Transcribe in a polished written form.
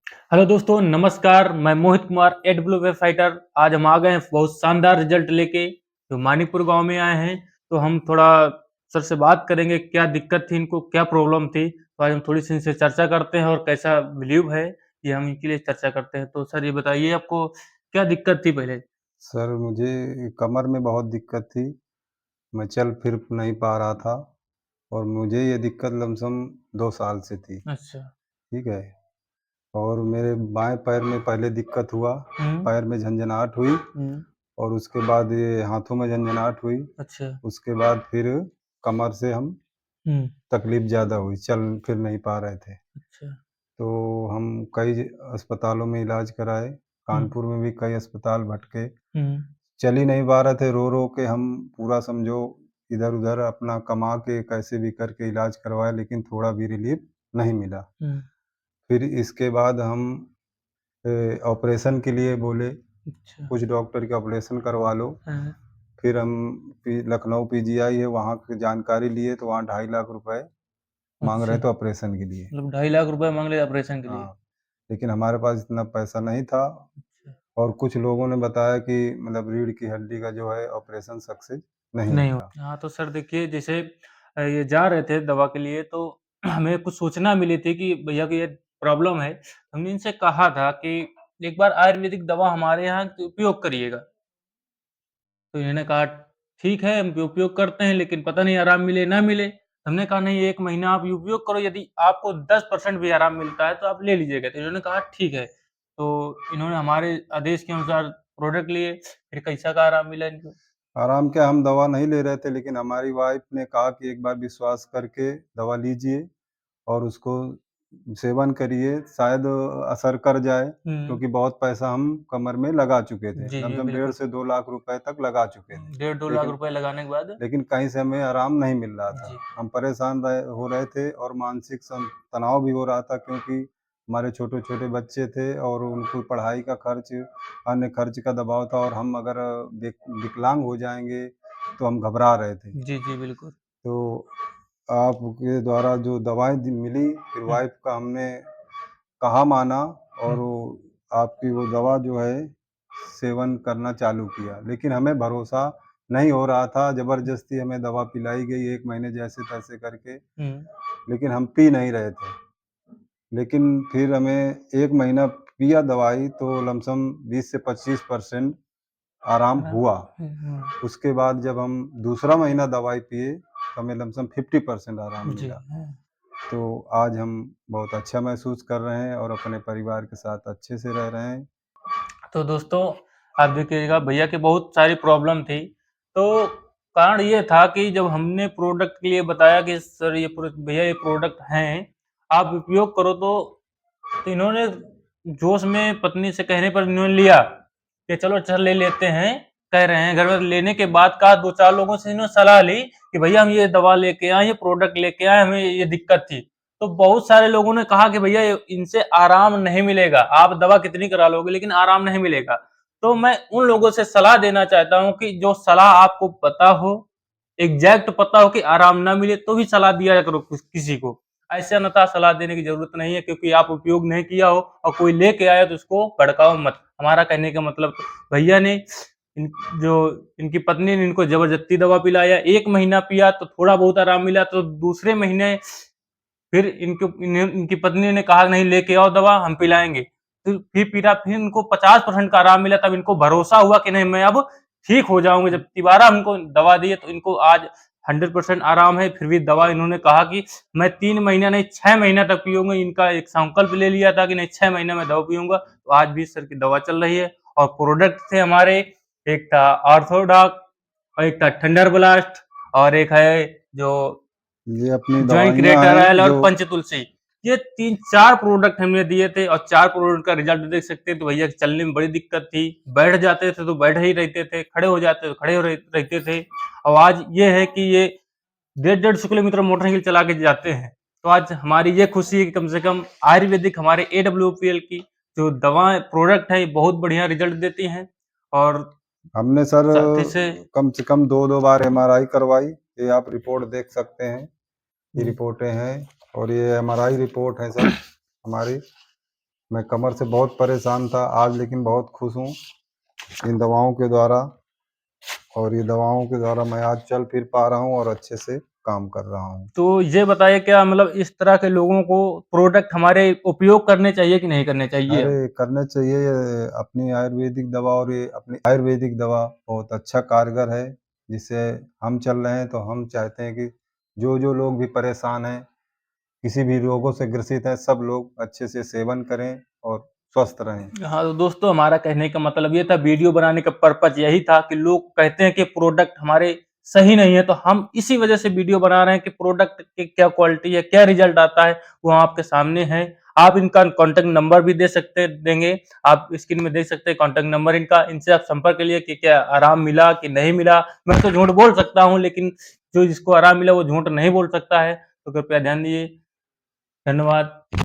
Hello दोस्तों, नमस्कार। मैं मोहित कुमार एडब्ल्यू वेब फाइटर। आज हम आ गए हैं बहुत शानदार रिजल्ट लेके, जो मानीपुर गांव में आए हैं। तो हम थोड़ा सर से बात करेंगे, क्या दिक्कत थी इनको, क्या प्रॉब्लम थी। तो आज हम थोड़ी सी इनसे चर्चा करते हैं और कैसा बिलीव है, ये हम इनके लिए चर्चा करते हैं। तो सर ये बताइए, आपको क्या दिक्कत थी पहले? सर, मुझे कमर में बहुत दिक्कत थी। मैं चल फिर नहीं पा रहा था और मुझे ये दिक्कत लमसम 2 साल से थी, अच्छा। ठीक है? और मेरे बाएँ पैर में पहले दिक्कत हुआ, हम्म। पैर में झनझनाहट हुई हम्म। और उसके बाद ये हाथों में झनझनाहट हुई। अच्छा। उसके बाद फिर कमर से हम हम्म। तकलीफ़ ज़्यादा हुई, चल फिर नहीं पा रहे थे। अच्छा। तो हम कई अस्पतालों में इलाज कराए, हम्म। कानपुर में भी कई अस्पताल भटके। हम्म। चल ही नहीं पा रहे थे, रो-रो के हम पूरा समझो इधर-उधर अपना कमा के कैसे भी करके इलाज करवाए, लेकिन थोड़ा भी रिलीफ़ नहीं मिला। हम्म। फिर इसके बाद हम ऑपरेशन के लिए बोले, अच्छा। कुछ डॉक्टर कि ऑपरेशन करवा लो। हाँ। फिर हम लखनऊ पीजीआई है, वहाँ की जानकारी लिए तो वहाँ 2.5 लाख रुपए माँग अच्छा, रहे थे ऑपरेशन के लिए। मतलब 2.5 लाख रुपए मांग रहे ऑपरेशन के लिए? हाँ, लेकिन हमारे पास इतना पैसा नहीं था अच्छा। और कुछ लोगों ने बताया कि मतलब रीढ़ की हड्डी का जो है ऑपरेशन सक्सेस नहीं नहीं हो। होगा। हाँ, तो सर देखिए, जैसे ये जा रहे थे दवा के लिए, तो हमें कुछ सूचना मिली थी कि भैया को ये प्रॉब्लम है। हमने इनसे कहा था कि एक बार आयुर्वेदिक दवा हमारे यहाँ की उपयोग करिएगा। तो इन्होंने कहा ठीक है, हम उपयोग करते हैं, लेकिन पता नहीं आराम मिले ना मिले। हमने कहा नहीं, 1 महीना आप उपयोग करो, यदि आपको 10% भी आराम मिलता है तो आप ले लीजिएगा। तो इन्होंने कहा ठीक है। तो इन्होंने हमारे आदेश के अनुसार प्रोडक्ट लिए, फिर कैसा का आराम मिला इनको? आराम क्या, हम दवा नहीं ले रहे थे, लेकिन हमारी वाइफ़ ने कहा कि एक बार विश्वास करके दवा लीजिए और उसको सेवन करिए, शायद असर कर जाए, हुँ। क्योंकि बहुत पैसा हम कमर में लगा चुके थे। जी, जी, लमसम डेढ़ बिल्कुल। से 2 लाख रुपए तक लगा चुके थे। डेढ़ 2 लाख लेकिन रुपए लगाने के बाद? लेकिन कहीं से हमें आराम नहीं मिल रहा था। जी। हम परेशान हो रहे थे और मानसिक तनाव भी हो रहा था, क्योंकि हमारे छोटे-छोटे बच्चे थे और उनको पढ़ाई का खर्च, अन्य खर्च का दबाव था और हम अगर विकलांग हो जाएँगे, तो हम घबरा रहे थे। जी, जी, बिल्कुल। तो आपके द्वारा जो दवाएँ मिली, फिर हुँ। वाइफ़ का हमने कहा माना और हुँ। वो आपकी वो दवा जो है सेवन करना चालू किया। लेकिन हमें भरोसा नहीं हो रहा था, ज़बरदस्ती हमें दवा पिलाई गई 1 महीने जैसे-तैसे करके, हुँ। लेकिन हम पी नहीं रहे थे। लेकिन फिर हमें 1 महीना पिया दवाई तो लमसम 20 से 25% आराम आराम। हुआ। हुँ, हुँ। उसके बाद जब हम दूसरा महीना दवाई पिए, तो हमें लमसम 50% आराम जी। मिला। हाँ। तो आज हम बहुत अच्छा महसूस कर रहे हैं और अपने परिवार के साथ अच्छे से रह रहे हैं। तो दोस्तों, आप देखिएगा, भैया की बहुत सारी प्रॉब्लम थी। तो कारण ये था कि जब हमने प्रोडक्ट के लिए बताया कि सर ये भैया ये प्रोडक्ट हैं, आप उपयोग करो, तो इन्होंने जोश में पत्नी से कहने पर इन्होंने लिया कि चलो चल ले लेते हैं। कह रहे हैं घर में लेने के बाद का 2-4 लोगों से इन्होंने सलाह ली कि भैया हम ये दवा लेके आए, ये प्रोडक्ट लेके आए, हमें ये दिक्कत थी। तो बहुत सारे लोगों ने कहा कि भैया इनसे आराम नहीं मिलेगा, आप दवा कितनी करा लोगे लेकिन आराम नहीं मिलेगा। तो मैं उन लोगों से सलाह देना चाहता हूँ कि जो सलाह आपको पता हो, एग्जैक्ट पता हो कि आराम ना मिले, तो भी सलाह दिया करो किसी को। ऐसे अन्यथा सलाह देने की जरूरत नहीं है, क्योंकि आप उपयोग नहीं किया हो और कोई लेके आया तो उसको भड़काओ मत। हमारा कहने का मतलब, तो भैया ने इन, जो इनकी पत्नी ने इनको जबरदस्ती दवा पिलाया, 1 महीना पिया तो थोड़ा बहुत आराम मिला, तो दूसरे महीने फिर इनकी पत्नी ने कहा नहीं, लेके आओ दवा, हम पिलाएंगे। फिर पीटा, फिर इनको 50% का आराम मिला, तब इनको भरोसा हुआ कि नहीं, मैं अब ठीक हो जाऊंगे। जब दोबारा हमको दवा दी तो इनको आज 100% आराम है। फिर भी दवा इन्होंने कहा कि मैं 3 महीना नहीं, 6 महीना तक पीऊंगा। इनका एक संकल्प ले लिया था कि नहीं, 6 महीना में दवा पीऊंगा। तो आज भी सर की दवा चल रही है। और प्रोडक्ट थे हमारे, एक था ऑर्थोडॉक, और एक था थंडर ब्लास्ट, और एक है जो ये अपनी जॉइंट दवाइयाँ क्रिएटर ऑयल हैं और जो पंचतुलसी। ये 3-4 प्रोडक्ट हमने दिए थे और 4 प्रोडक्ट का रिजल्ट देख सकते हैं। तो भैया चलने में बड़ी दिक्कत थी, बैठ जाते थे तो बैठ ही रहते थे, खड़े हो जाते तो खड़े हो रहते थे। और आज ये है कि ये 150-150 किलोमीटर मोटरसाइकिल चला के जाते हैं। तो आज हमारी ये खुशी है कि कम से कम आयुर्वेदिक हमारे AWPL की जो दवाएं प्रोडक्ट है, बहुत बढ़िया रिजल्ट देती हैं। और हमने सर साथ ही से कम से कम 2-2 बार एमआरआई करवाई। ये आप रिपोर्ट देख सकते हैं, ये हम्म, रिपोर्टें हैं और ये एमआरआई रिपोर्ट है सब हमारी। मैं कमर से बहुत परेशान था, आज लेकिन बहुत खुश हूँ इन दवाओं के द्वारा, और ये दवाओं के द्वारा मैं आज चल फिर पा रहा हूँ और अच्छे से काम कर रहा हूँ। तो ये बताइए क्या मतलब इस तरह के लोगों को प्रोडक्ट हमारे उपयोग करने चाहिए कि नहीं करने चाहिए? अरे करना चाहिए, ये अपनी आयुर्वेदिक दवा, और ये अपनी आयुर्वेदिक दवा बहुत अच्छा कारगर है, जिससे हम चल रहे हैं। तो हम चाहते हैं कि जो लोग भी परेशान हैं, किसी भी रोगों से ग्रसित हैं, सब लोग अच्छे से सेवन करें और स्वस्थ रहें। हाँ, तो दोस्तों हमारा कहने का मतलब ये था, वीडियो बनाने का पर्पज़ यही था कि लोग कहते हैं कि प्रोडक्ट हमारे सही नहीं है, तो हम इसी वजह से वीडियो बना रहे हैं कि प्रोडक्ट की क्या क्वालिटी है, क्या रिज़ल्ट आता है, वो आपके सामने है। आप इनका कॉन्टैक्ट नंबर भी देंगे, आप स्क्रीन में देख सकते हैं कॉन्टैक्ट नंबर इनका, इनसे आप संपर्क करिए कि क्या आराम मिला कि नहीं मिला। मैं तो झूठ बोल सकता हूँ, लेकिन जो जिसको आराम मिला वो झूठ नहीं बोल सकता है, तो कृपया ध्यान दीजिए। धन्यवाद।